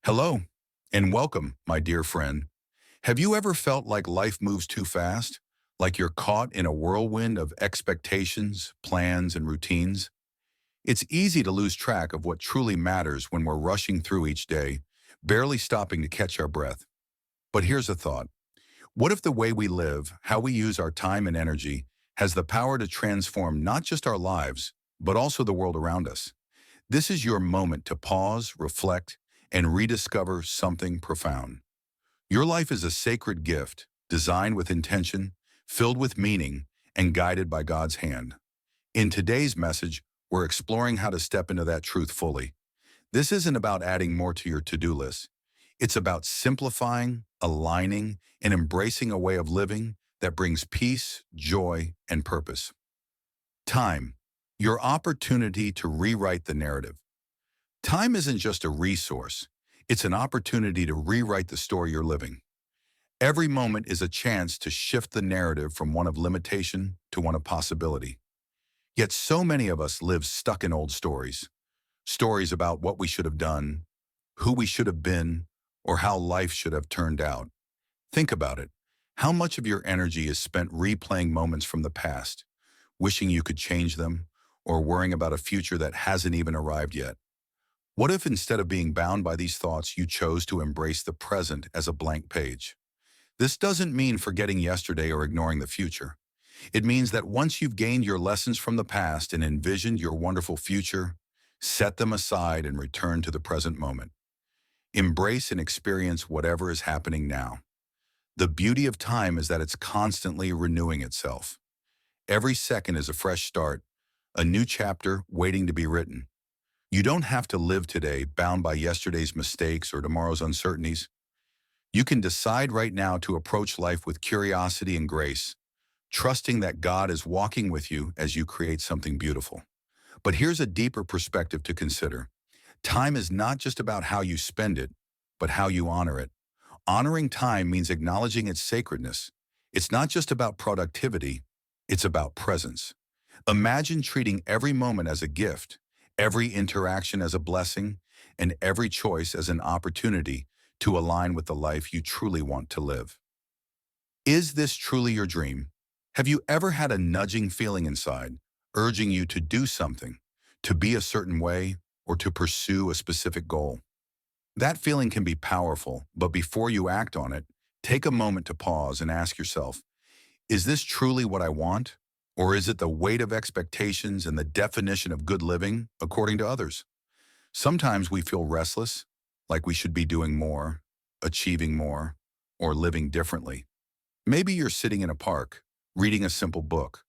Hello, and welcome, my dear friend. Have you ever felt like life moves too fast? Like you're caught in a whirlwind of expectations, plans, and routines? It's easy to lose track of what truly matters when we're rushing through each day, barely stopping to catch our breath. But here's a thought. What if the way we live, how we use our time and energy, has the power to transform not just our lives, but also the world around us? This is your moment to pause, reflect, and rediscover something profound. Your life is a sacred gift, designed with intention, filled with meaning, and guided by God's hand. In today's message, we're exploring how to step into that truth fully. This isn't about adding more to your to-do list. It's about simplifying, aligning, and embracing a way of living that brings peace, joy, and purpose. Time, your opportunity to rewrite the narrative. Time isn't just a resource. It's an opportunity to rewrite the story you're living. Every moment is a chance to shift the narrative from one of limitation to one of possibility. Yet so many of us live stuck in old stories. Stories about what we should have done, who we should have been, or how life should have turned out. Think about it. How much of your energy is spent replaying moments from the past, wishing you could change them, or worrying about a future that hasn't even arrived yet? What if instead of being bound by these thoughts, you chose to embrace the present as a blank page? This doesn't mean forgetting yesterday or ignoring the future. It means that once you've gained your lessons from the past and envisioned your wonderful future, set them aside and return to the present moment. Embrace and experience whatever is happening now. The beauty of time is that it's constantly renewing itself. Every second is a fresh start, a new chapter waiting to be written. You don't have to live today bound by yesterday's mistakes or tomorrow's uncertainties. You can decide right now to approach life with curiosity and grace, trusting that God is walking with you as you create something beautiful. But here's a deeper perspective to consider. Time is not just about how you spend it, but how you honor it. Honoring time means acknowledging its sacredness. It's not just about productivity, it's about presence. Imagine treating every moment as a gift, every interaction as a blessing, and every choice as an opportunity to align with the life you truly want to live. Is this truly your dream? Have you ever had a nudging feeling inside, urging you to do something, to be a certain way, or to pursue a specific goal? That feeling can be powerful, but before you act on it, take a moment to pause and ask yourself, is this truly what I want? Or is it the weight of expectations and the definition of good living according to others? Sometimes we feel restless, like we should be doing more, achieving more, or living differently. Maybe you're sitting in a park, reading a simple book,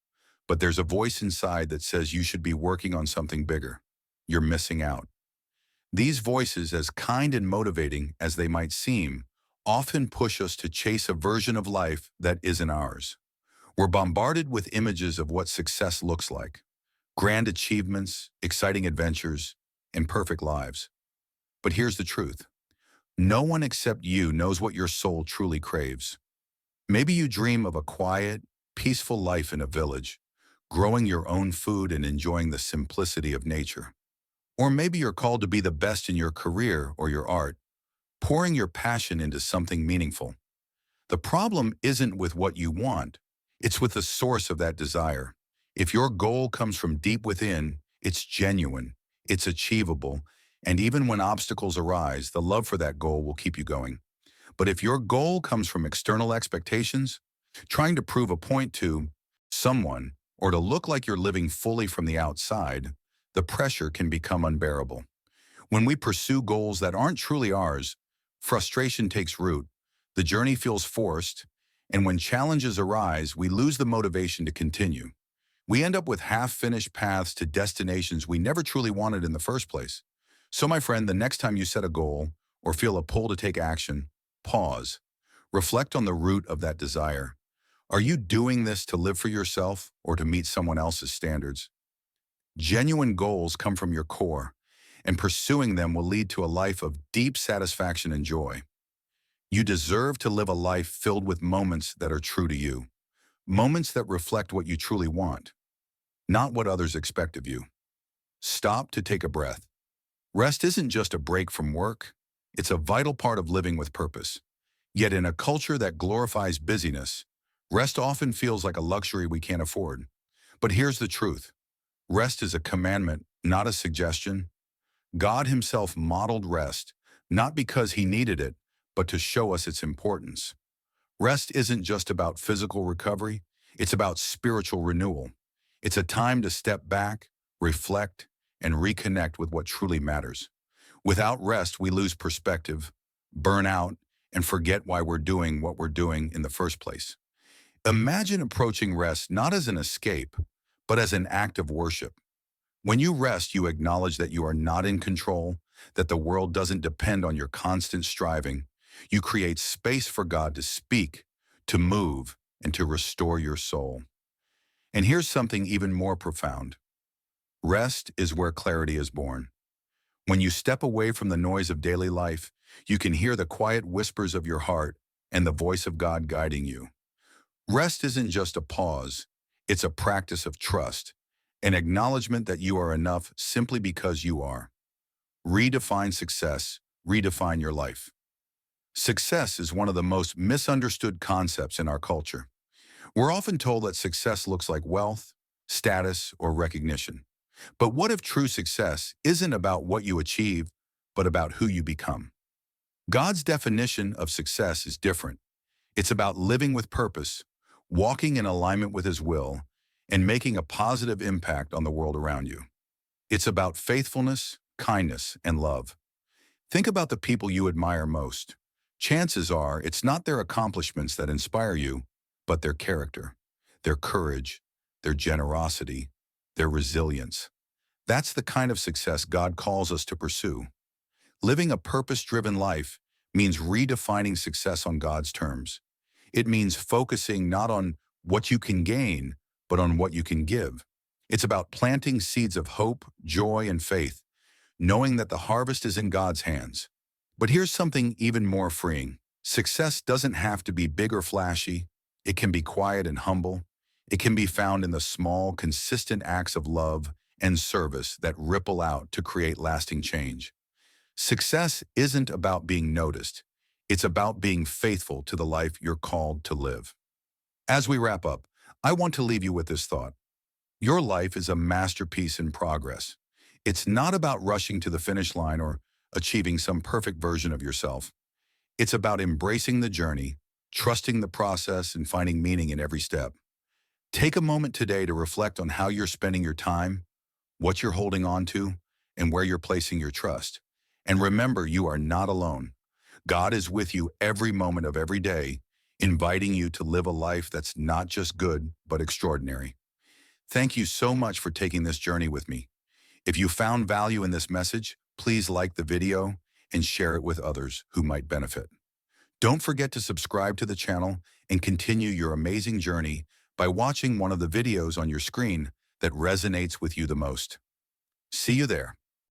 but there's a voice inside that says you should be working on something bigger. You're missing out. These voices, as kind and motivating as they might seem, often push us to chase a version of life that isn't ours. We're bombarded with images of what success looks like: grand achievements, exciting adventures, and perfect lives. But here's the truth. No one except you knows what your soul truly craves. Maybe you dream of a quiet, peaceful life in a village, growing your own food and enjoying the simplicity of nature. Or maybe you're called to be the best in your career or your art, pouring your passion into something meaningful. The problem isn't with what you want, it's with the source of that desire. If your goal comes from deep within, it's genuine, it's achievable, and even when obstacles arise, the love for that goal will keep you going. But if your goal comes from external expectations, trying to prove a point to someone, or to look like you're living fully from the outside, the pressure can become unbearable. When we pursue goals that aren't truly ours, frustration takes root, the journey feels forced, and when challenges arise, we lose the motivation to continue. We end up with half-finished paths to destinations we never truly wanted in the first place. So, my friend, the next time you set a goal or feel a pull to take action, pause. Reflect on the root of that desire. Are you doing this to live for yourself or to meet someone else's standards? Genuine goals come from your core, and pursuing them will lead to a life of deep satisfaction and joy. You deserve to live a life filled with moments that are true to you, moments that reflect what you truly want, not what others expect of you. Stop to take a breath. Rest isn't just a break from work, It's a vital part of living with purpose. Yet in a culture that glorifies busyness, rest often feels like a luxury we can't afford. But here's the truth. Rest is a commandment, not a suggestion. God himself modeled rest, not because he needed it, but to show us its importance. Rest isn't just about physical recovery, it's about spiritual renewal. It's a time to step back, reflect, and reconnect with what truly matters. Without rest, we lose perspective, burn out, and forget why we're doing what we're doing in the first place. Imagine approaching rest not as an escape, but as an act of worship. When you rest, you acknowledge that you are not in control, that the world doesn't depend on your constant striving. You create space for God to speak, to move, and to restore your soul. And here's something even more profound. Rest is where clarity is born. When you step away from the noise of daily life, you can hear the quiet whispers of your heart and the voice of God guiding you. Rest isn't just a pause, it's a practice of trust, an acknowledgement that you are enough simply because you are. Redefine success, redefine your life. Success is one of the most misunderstood concepts in our culture. We're often told that success looks like wealth, status, or recognition. But what if true success isn't about what you achieve, but about who you become? God's definition of success is different. It's about living with purpose, walking in alignment with his will, and making a positive impact on the world around you. It's about faithfulness, kindness, and love. Think about the people you admire most. Chances are it's not their accomplishments that inspire you, but their character, their courage, their generosity, their resilience. That's the kind of success God calls us to pursue. Living a purpose-driven life means redefining success on God's terms. It means focusing not on what you can gain, but on what you can give. It's about planting seeds of hope, joy, and faith, knowing that the harvest is in God's hands. But here's something even more freeing. Success doesn't have to be big or flashy. It can be quiet and humble. It can be found in the small, consistent acts of love and service that ripple out to create lasting change. Success isn't about being noticed. It's about being faithful to the life you're called to live. As we wrap up, I want to leave you with this thought. Your life is a masterpiece in progress. It's not about rushing to the finish line or achieving some perfect version of yourself. It's about embracing the journey, trusting the process, and finding meaning in every step. Take a moment today to reflect on how you're spending your time, what you're holding on to, and where you're placing your trust. And remember, you are not alone. God is with you every moment of every day, inviting you to live a life that's not just good, but extraordinary. Thank you so much for taking this journey with me. If you found value in this message, please like the video and share it with others who might benefit. Don't forget to subscribe to the channel and continue your amazing journey by watching one of the videos on your screen that resonates with you the most. See you there.